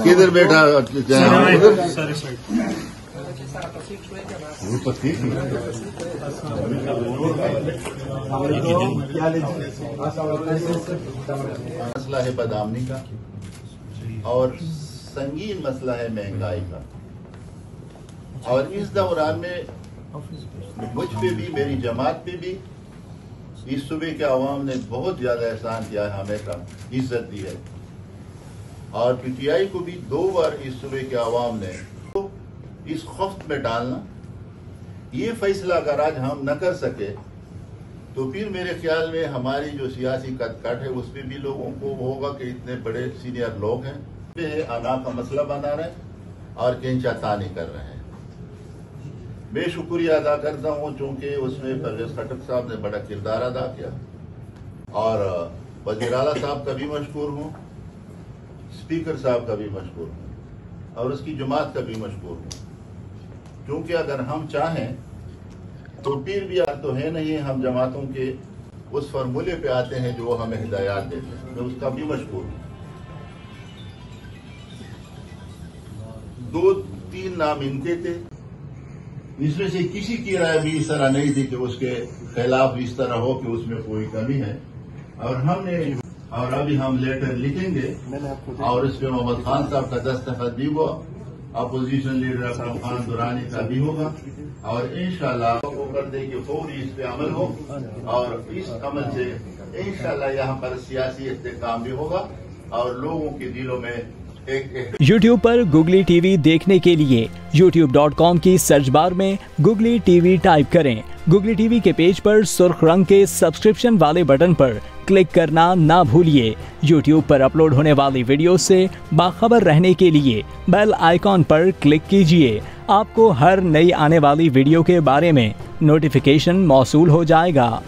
किधर बैठा मसला है बदआमनी का और संगीन मसला है महंगाई का। और इस दौरान में मुझ पे भी, मेरी जमात पे भी इस सूबे के अवाम ने बहुत ज्यादा एहसान किया है, हमेशा इज्जत दी है। और पीटीआई को भी 2 बार इस सूबे के अवाम ने तो इस खौफ में डालना, ये फैसला अगर आज हम न कर सके तो फिर मेरे ख्याल में हमारी जो सियासी कटकाट है उस पर भी लोगों को होगा कि इतने बड़े सीनियर लोग हैं आना का मसला बना रहे हैं और खींचातानी कर रहे हैं। मैं शुक्रिया अदा करता हूं चूंकि उसमें परवेज खटक साहब ने बड़ा किरदार अदा किया और वजीर आला साहब का भी मशकूर हूं, स्पीकर साहब का भी मशकूर हूं और उसकी जमात का भी मशकूर हूं। क्योंकि अगर हम चाहें तो फिर भी तो है नहीं, हम जमातों के उस फार्मूले पे आते हैं जो हमें हिदायत देते हैं, मैं उसका भी मशकूर हूं। 2-3 नाम इनके थे, इसमें से किसी की राय भी इस तरह नहीं थी कि उसके खिलाफ इस तरह हो कि उसमें कोई कमी है। और अभी हम लेटर लिखेंगे और इस पे मोहम्मद खान साहब का दस्तखत भी हुआ, अपोजिशन लीडर अकरम खान दुरानी का भी होगा और इंशाल्लाह वो कर दे कि फौरी इस पे अमल हो और इस अमल से इंशाल्लाह यहाँ पर सियासी इस्तेहकाम भी होगा और लोगों के दिलों में एक YouTube पर गुगली टीवी देखने के लिए youtube.com की सर्च बार में गुगली टीवी टाइप करें। गुगली टीवी के पेज पर सुर्ख रंग के सब्सक्रिप्शन वाले बटन पर क्लिक करना ना भूलिए। YouTube पर अपलोड होने वाली वीडियो से बाखबर रहने के लिए बेल आइकॉन पर क्लिक कीजिए। आपको हर नई आने वाली वीडियो के बारे में नोटिफिकेशन मौसूल हो जाएगा।